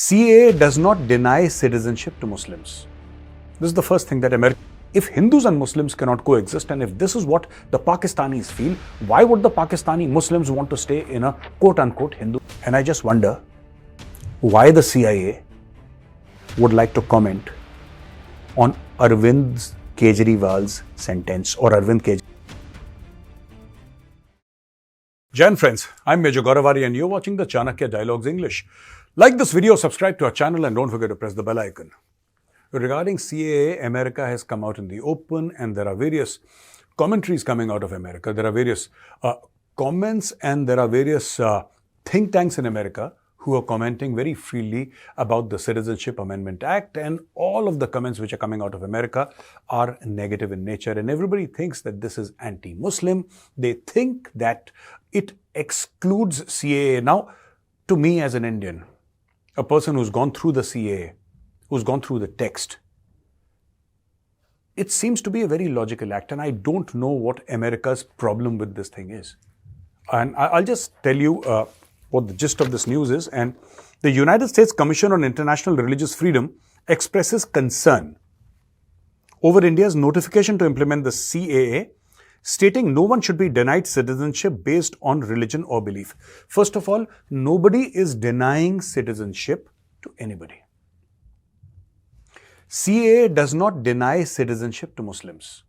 CAA does not deny citizenship to Muslims. This is the first thing that America... If Hindus and Muslims cannot coexist, and if this is what the Pakistanis feel, why would the Pakistani Muslims want to stay in a quote-unquote Hindu? And I just wonder why the CIA would like to comment on Arvind Kejriwal's sentence or Arvind Kejriwal. Jai friends, I'm Major Gaurav and you're watching the CHANAKYA Dialogues English. Like this video, subscribe to our channel and don't forget to press the bell icon. Regarding CAA, America has come out in the open and there are various commentaries coming out of America. There are various comments and there are various think tanks in America who are commenting very freely about the Citizenship Amendment Act, and all of the comments which are coming out of America are negative in nature, and everybody thinks that this is anti-Muslim. They think that it excludes CAA. Now, to me as an Indian, a person who's gone through the CAA, who's gone through the text, it seems to be a very logical act, and I don't know what America's problem with this thing is. And I'll just tell you what the gist of this news is. And the United States Commission on International Religious Freedom expresses concern over India's notification to implement the CAA, stating no one should be denied citizenship based on religion or belief. First of all, nobody is denying citizenship to anybody. CAA does not deny citizenship to Muslims.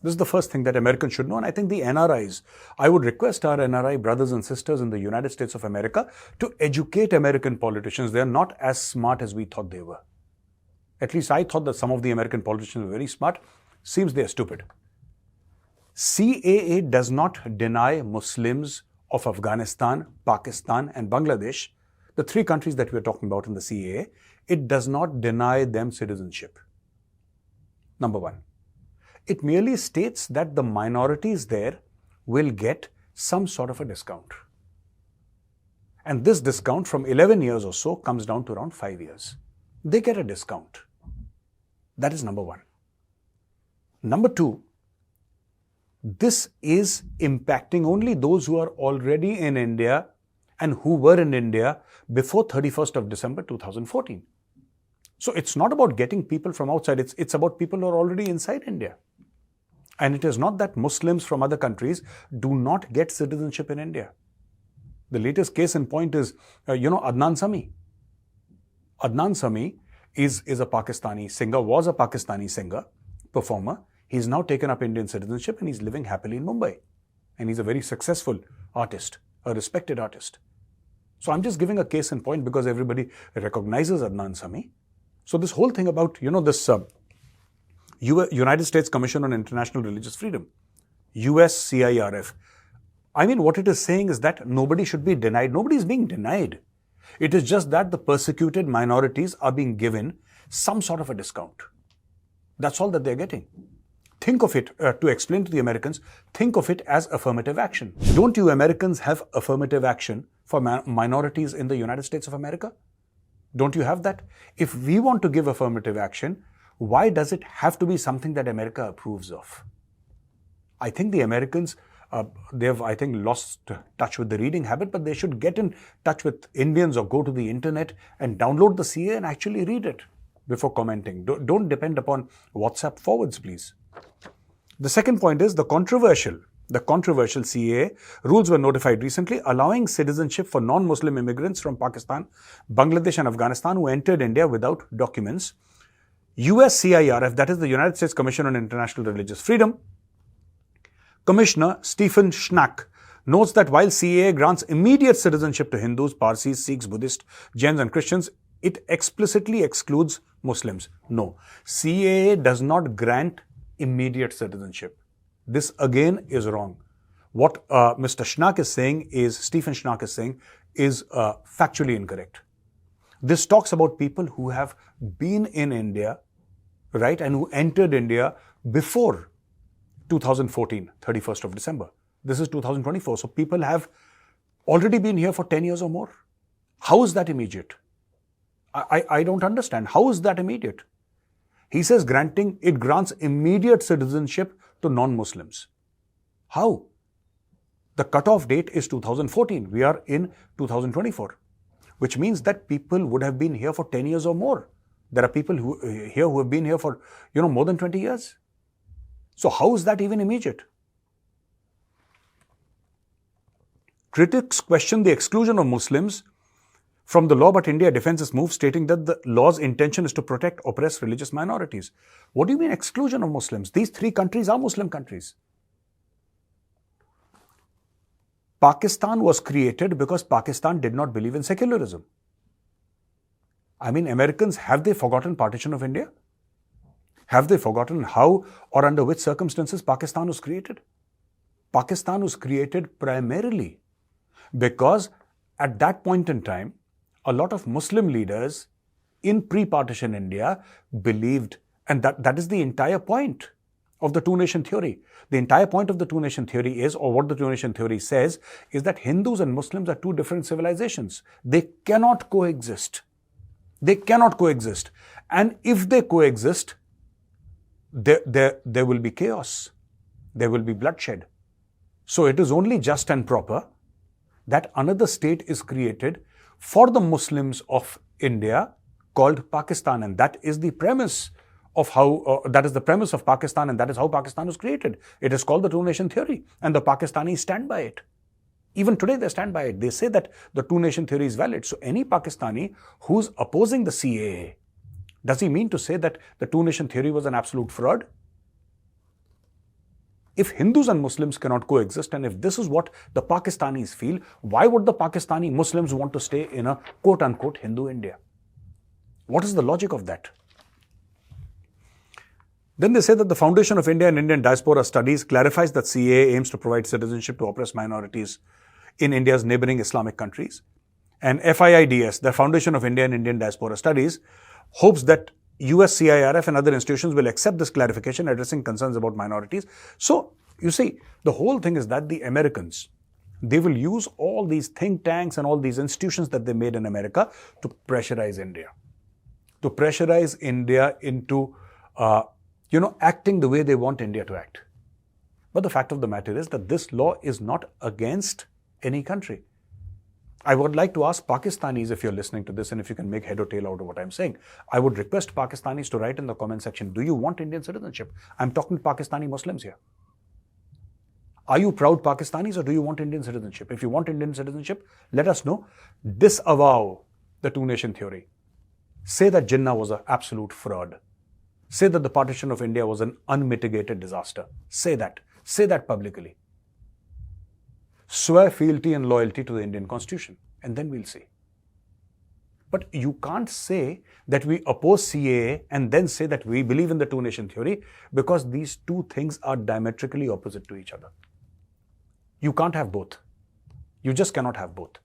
This is the first thing that Americans should know, and I think the NRIs, I would request our NRI brothers and sisters in the United States of America to educate American politicians. They are not as smart as we thought they were. At least I thought that some of the American politicians were very smart. Seems they are stupid. CAA does not deny Muslims of Afghanistan, Pakistan and Bangladesh, the three countries that we are talking about in the CAA. It does not deny them citizenship. Number one. It merely states that the minorities there will get some sort of a discount. And this discount from 11 years or so comes down to around 5 years. They get a discount. That is number one. Number two, this is impacting only those who are already in India and who were in India before 31st of December 2014. So it's not about getting people from outside, it's about people who are already inside India. And it is not that Muslims from other countries do not get citizenship in India. The latest case in point is, Adnan Sami. Adnan Sami is a Pakistani singer, was a Pakistani singer, performer. He's now taken up Indian citizenship and he's living happily in Mumbai. And he's a very successful artist, a respected artist. So I'm just giving a case in point because everybody recognizes Adnan Sami. So this whole thing about, this United States Commission on International Religious Freedom, USCIRF. I mean, what it is saying is that nobody should be denied. Nobody is being denied. It is just that the persecuted minorities are being given some sort of a discount. That's all that they're getting. Think of it, to explain to the Americans, think of it as affirmative action. Don't you Americans have affirmative action for minorities in the United States of America? Don't you have that? If we want to give affirmative action, why does it have to be something that America approves of? I think the Americans, they have, lost touch with the reading habit, but they should get in touch with Indians or go to the internet and download the CAA and actually read it before commenting. Don't depend upon WhatsApp forwards, please. The second point is the controversial CAA rules were notified recently, allowing citizenship for non-Muslim immigrants from Pakistan, Bangladesh and Afghanistan who entered India without documents. USCIRF, that is the United States Commission on International Religious Freedom, Commissioner Stephen Schnack notes that while CAA grants immediate citizenship to Hindus, Parsis, Sikhs, Buddhists, Jains and Christians, it explicitly excludes Muslims. No, CAA does not grant immediate citizenship. This again is wrong. What Mr. Schnack is saying is, Stephen Schnack is saying, is factually incorrect. This talks about people who have been in India, right, and who entered India before 2014, 31st of December. This is 2024. So people have already been here for 10 years or more. How is that immediate? I don't understand. How is that immediate? He says it grants immediate citizenship to non-Muslims. How? The cutoff date is 2014. We are in 2024. which means that people would have been here for 10 years or more. There are people who have been here for, more than 20 years. So how is that even immediate? Critics question the exclusion of Muslims from the law, but India defends its move, stating that the law's intention is to protect oppressed religious minorities. What do you mean exclusion of Muslims? These three countries are Muslim countries. Pakistan was created because Pakistan did not believe in secularism. I mean, Americans, have they forgotten partition of India? Have they forgotten how or under which circumstances Pakistan was created? Pakistan was created primarily because at that point in time, a lot of Muslim leaders in pre-partition India believed, and that is the entire point of the two-nation theory. The entire point of the two-nation theory is, or what the two-nation theory says, is that Hindus and Muslims are two different civilizations. They cannot coexist. They cannot coexist. And if they coexist, there will be chaos. There will be bloodshed. So it is only just and proper that another state is created for the Muslims of India called Pakistan. And that is the premise of how, that is the premise of Pakistan, and that is how Pakistan was created. It is called the two-nation theory, and the Pakistanis stand by it. Even today, they stand by it. They say that the two-nation theory is valid. So any Pakistani who's opposing the CAA, does he mean to say that the two-nation theory was an absolute fraud? If Hindus and Muslims cannot coexist, and if this is what the Pakistanis feel, why would the Pakistani Muslims want to stay in a quote-unquote Hindu India? What is the logic of that? Then they say that the Foundation of India and Indian Diaspora Studies clarifies that CAA aims to provide citizenship to oppressed minorities in India's neighboring Islamic countries. And FIIDS, the Foundation of India and Indian Diaspora Studies, hopes that USCIRF and other institutions will accept this clarification addressing concerns about minorities. So, you see, the whole thing is that the Americans, they will use all these think tanks and all these institutions that they made in America to pressurize India. To pressurize India into acting the way they want India to act. But the fact of the matter is that this law is not against any country. I would like to ask Pakistanis, if you're listening to this and if you can make head or tail out of what I'm saying, I would request Pakistanis to write in the comment section, do you want Indian citizenship? I'm talking to Pakistani Muslims here. Are you proud Pakistanis or do you want Indian citizenship? If you want Indian citizenship, let us know. Disavow the two-nation theory. Say that Jinnah was an absolute fraud. Say that the partition of India was an unmitigated disaster. Say that. Say that publicly. Swear fealty and loyalty to the Indian Constitution, and then we'll see. But you can't say that we oppose CAA and then say that we believe in the two-nation theory, because these two things are diametrically opposite to each other. You can't have both. You just cannot have both.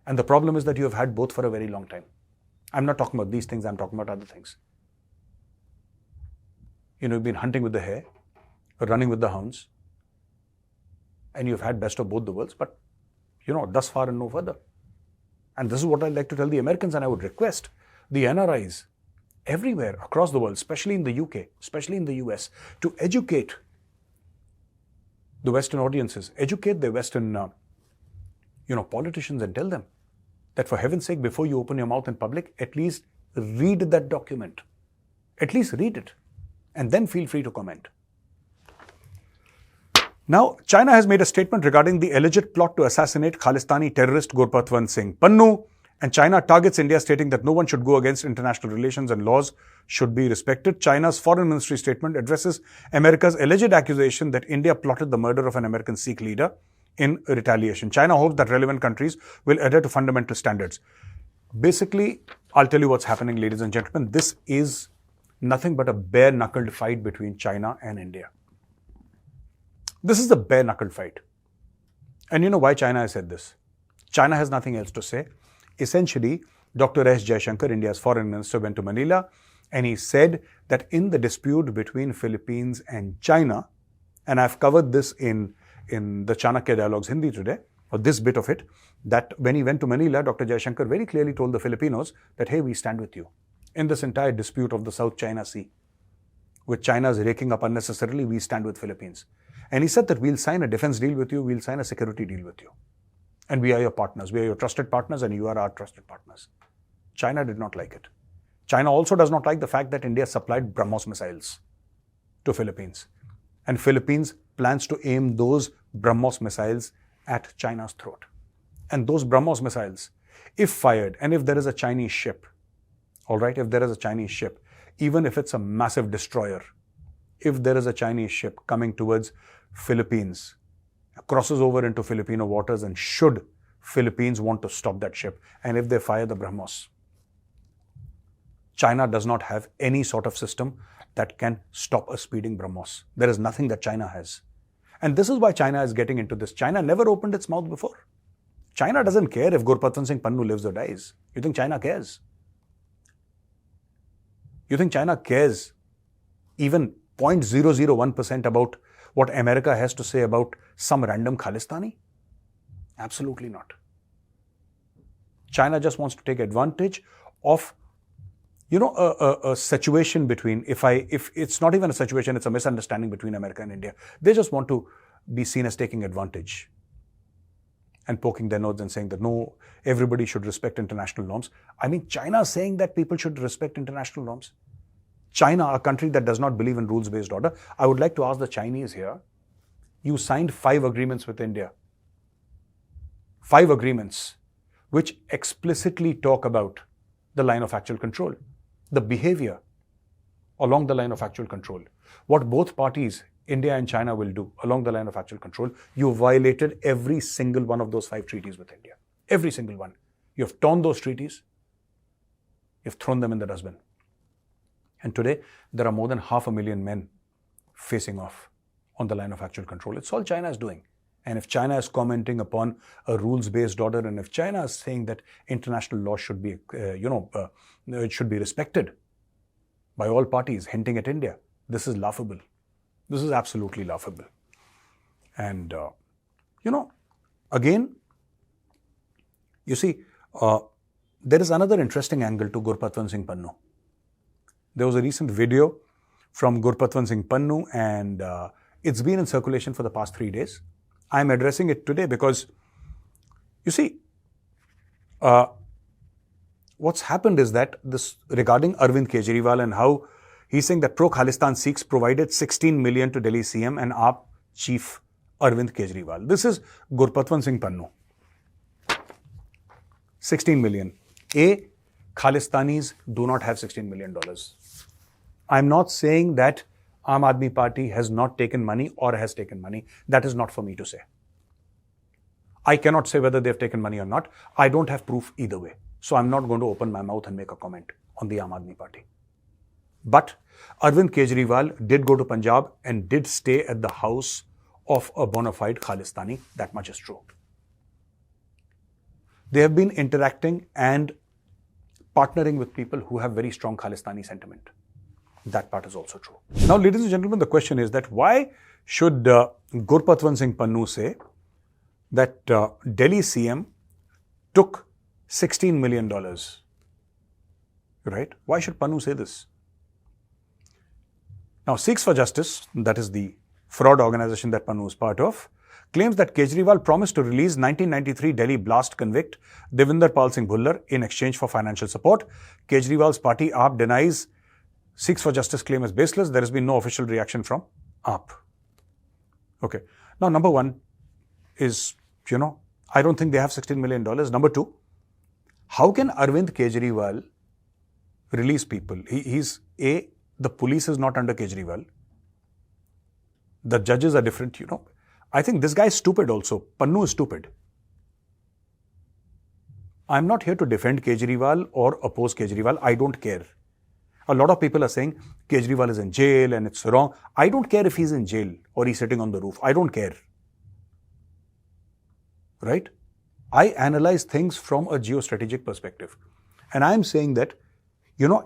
And the problem is that you have had both for a very long time. I'm not talking about these things, I'm talking about other things. You've been hunting with the hare, running with the hounds, and you've had best of both the worlds, but, thus far and no further. And this is what I'd like to tell the Americans, and I would request the NRIs everywhere across the world, especially in the UK, especially in the US, to educate the Western audiences, educate the Western, politicians, and tell them that for heaven's sake, before you open your mouth in public, at least read that document. At least read it. And then feel free to comment. Now, China has made a statement regarding the alleged plot to assassinate Khalistani terrorist Gurpatwant Singh Pannu, and China targets India, stating that no one should go against international relations and laws should be respected. China's foreign ministry statement addresses America's alleged accusation that India plotted the murder of an American Sikh leader in retaliation. China hopes that relevant countries will adhere to fundamental standards. Basically, I'll tell you what's happening, ladies and gentlemen. This is nothing but a bare-knuckled fight between China and India. This is a bare-knuckled fight. And you know why China has said this? China has nothing else to say. Essentially, Dr. S. Jaishankar, India's foreign minister, went to Manila and he said that in the dispute between Philippines and China, and I've covered this in the Chanakya Dialogues Hindi today, or this bit of it, that when he went to Manila, Dr. Jaishankar very clearly told the Filipinos that, hey, we stand with you in this entire dispute of the South China Sea, which China is raking up unnecessarily. We stand with Philippines. And he said that we'll sign a defense deal with you, we'll sign a security deal with you. and we are your partners. We are your trusted partners and you are our trusted partners. China did not like it. China also does not like the fact that India supplied BrahMos missiles to Philippines. And Philippines plans to aim those BrahMos missiles at China's throat. And those BrahMos missiles, if fired, and if there is a Chinese ship, all right, if there is a Chinese ship, even if it's a massive destroyer, if there is a Chinese ship coming towards Philippines, crosses over into Filipino waters, and should Philippines want to stop that ship, and if they fire the BrahMos, China does not have any sort of system that can stop a speeding BrahMos. There is nothing that China has. And this is why China is getting into this. China never opened its mouth before. China doesn't care if Gurpatwan Pannu lives or dies. You think China cares? You think China cares even 0.001% about what America has to say about some random Khalistani? Absolutely not. China just wants to take advantage of, a situation between, if it's not even a situation, it's a misunderstanding between America and India. They just want to be seen as taking advantage and poking their nose and saying that no, everybody should respect international norms. I mean, China is saying that people should respect international norms. China, a country that does not believe in rules-based order. I would like to ask the Chinese here, you signed 5 agreements with India. 5 agreements which explicitly talk about the line of actual control, the behavior along the line of actual control. What both parties, India and China, will do along the line of actual control. You violated every single one of those 5 treaties with India. Every single one. You have torn those treaties. You've thrown them in the dustbin. And today, there are more than 500,000 men facing off on the line of actual control. It's all China is doing. And if China is commenting upon a rules-based order, and if China is saying that international law should be, it should be respected by all parties, hinting at India, this is laughable. This is absolutely laughable. And, again, you see, there is another interesting angle to Gurpatwan Pannu. There was a recent video from Gurpatwan Pannu, and it's been in circulation for the past 3 days. I'm addressing it today because, you see, what's happened is that this regarding Arvind Kejriwal and how he's saying that pro-Khalistan Sikhs provided 16 million to Delhi CM and AAP chief Arvind Kejriwal. This is Gurpatwan Pannu. 16 million. Khalistanis do not have $16 million. I'm not saying that Aam Aadmi Party has not taken money or has taken money. That is not for me to say. I cannot say whether they've taken money or not. I don't have proof either way. So I'm not going to open my mouth and make a comment on the Aam Aadmi Party. But Arvind Kejriwal did go to Punjab and did stay at the house of a bona fide Khalistani. That much is true. They have been interacting and partnering with people who have very strong Khalistani sentiment. That part is also true. Now, ladies and gentlemen, the question is that why should Gurpatwan Pannu say that Delhi CM took $16 million? Right? Why should Pannu say this? Now, Sikhs for Justice, that is the fraud organization that Pannu is part of, claims that Kejriwal promised to release 1993 Delhi blast convict Devinder Pal Singh Bhullar in exchange for financial support. Kejriwal's party AAP denies Sikhs for Justice claim is baseless. There has been no official reaction from AAP. Okay. Now, number one is, I don't think they have $16 million. Number two, how can Arvind Kejriwal release people? The police is not under Kejriwal. The judges are different, I think this guy is stupid also. Pannu is stupid. I'm not here to defend Kejriwal or oppose Kejriwal. I don't care. A lot of people are saying Kejriwal is in jail and it's wrong. I don't care if he's in jail or he's sitting on the roof. I don't care. Right? I analyze things from a geostrategic perspective. And I'm saying that,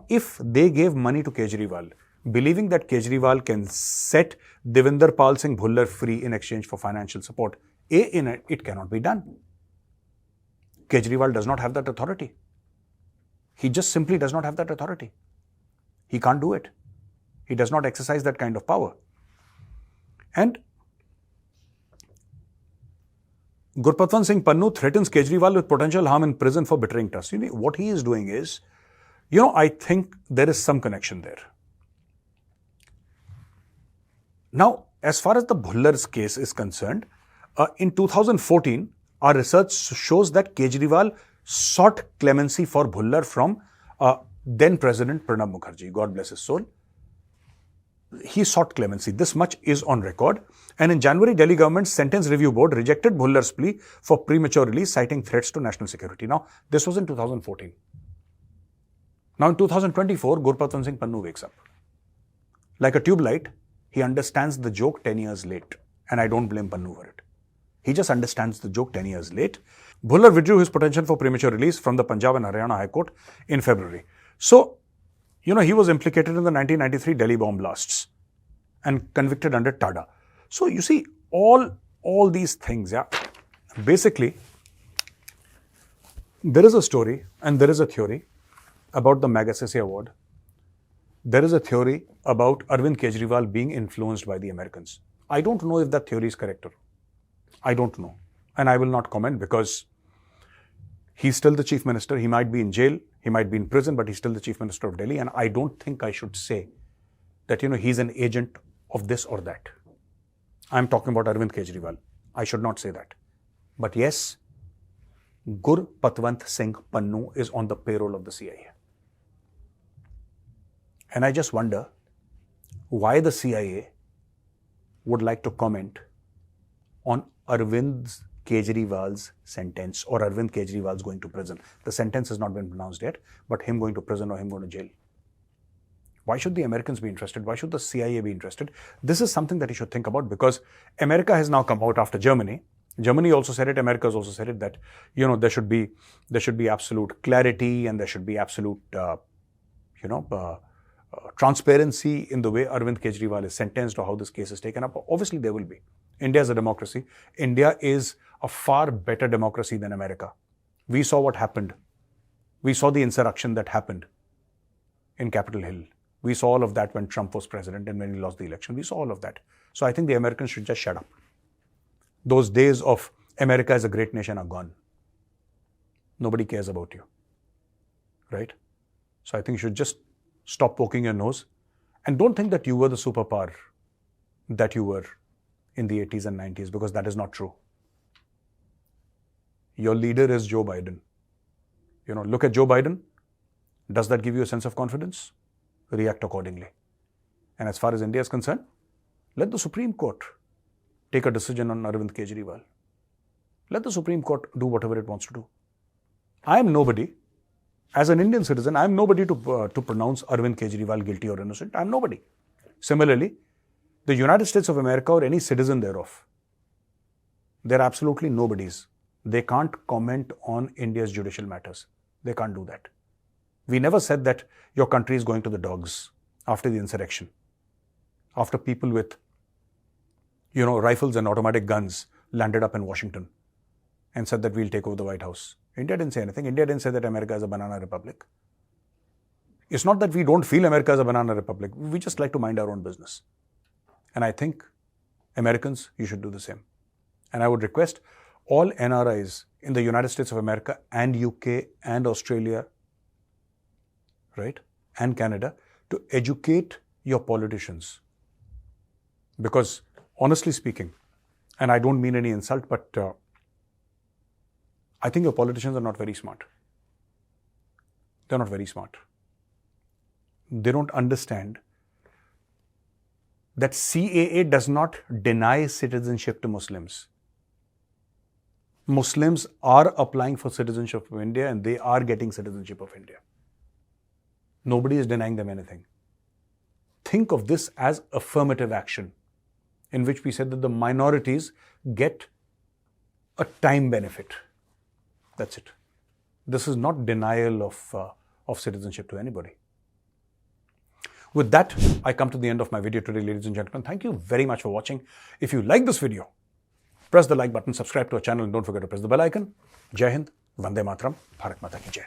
if they gave money to Kejriwal, believing that Kejriwal can set Devinder Pal Singh Bhullar free in exchange for financial support, it cannot be done. Kejriwal does not have that authority. He just simply does not have that authority. He can't do it. He does not exercise that kind of power. And Gurpatwant Singh Pannu threatens Kejriwal with potential harm in prison for betraying trust. You know, what he is doing is, I think there is some connection there. Now, as far as the Bhullar's case is concerned, in 2014, our research shows that Kejriwal sought clemency for Bhullar from then President Pranab Mukherjee. God bless his soul. He sought clemency. This much is on record. And in January, Delhi government's Sentence Review Board rejected Bhullar's plea for premature release, citing threats to national security. Now, this was in 2014. Now, in 2024, Gurpatwant Singh Pannu wakes up. Like a tube light, he understands the joke 10 years late. And I don't blame Pannu for it. He just understands the joke 10 years late. Bhullar withdrew his petition for premature release from the Punjab and Haryana High Court in February. So, he was implicated in the 1993 Delhi bomb blasts and convicted under TADA. So, you see, all these things, basically, there is a story and there is a theory about the Magsaysay Award. There is a theory about Arvind Kejriwal being influenced by the Americans. I don't know if that theory is correct or not. I don't know. And I will not comment because he's still the chief minister. He might be in jail. He might be in prison, but he's still the chief minister of Delhi. And I don't think I should say that, he's an agent of this or that. I'm talking about Arvind Kejriwal. I should not say that. But yes, Gurpatwant Singh Pannu is on the payroll of the CIA. And I just wonder why the CIA would like to comment on Arvind Kejriwal's sentence or Arvind Kejriwal's going to prison. The sentence has not been pronounced yet, but him going to prison or him going to jail. Why should the Americans be interested? Why should the CIA be interested? This is something that you should think about because America has now come out after Germany. Germany also said it, America has also said it that, there should be absolute clarity and there should be absolute, transparency in the way Arvind Kejriwal is sentenced or how this case is taken up. Obviously, there will be. India is a democracy. India is a far better democracy than America. We saw what happened. We saw the insurrection that happened in Capitol Hill. We saw all of that when Trump was president and when he lost the election. We saw all of that. So I think the Americans should just shut up. Those days of America is a great nation are gone. Nobody cares about you. Right? So I think you should just stop poking your nose and don't think that you were the superpower that you were in the 80s and 90s because that is not true. Your leader is Joe Biden. Look at Joe Biden. Does that give you a sense of confidence? React accordingly. And as far as India is concerned, let the Supreme Court take a decision on Arvind Kejriwal. Let the Supreme Court do whatever it wants to do. I am nobody. As an Indian citizen, I am nobody to pronounce Arvind Kejriwal guilty or innocent. I am nobody. Similarly, the United States of America or any citizen thereof, they're absolutely nobodies. They can't comment on India's judicial matters. They can't do that. We never said that your country is going to the dogs after the insurrection, after people with, rifles and automatic guns landed up in Washington and said that we'll take over the White House. India didn't say anything. India didn't say that America is a banana republic. It's not that we don't feel America is a banana republic. We just like to mind our own business. And I think Americans, you should do the same. And I would request all NRIs in the United States of America and UK and Australia, right, and Canada to educate your politicians. Because honestly speaking, and I don't mean any insult, but I think your politicians are not very smart. They're not very smart. They don't understand that CAA does not deny citizenship to Muslims. Muslims are applying for citizenship of India and they are getting citizenship of India. Nobody is denying them anything. Think of this as affirmative action, in which we said that the minorities get a time benefit. That's it. This is not denial of citizenship to anybody. With that, I come to the end of my video today, ladies and gentlemen. Thank you very much for watching. If you like this video, press the like button, subscribe to our channel, and don't forget to press the bell icon. Jai Hind, Vande Mataram, Bharat Mata Ki Jai.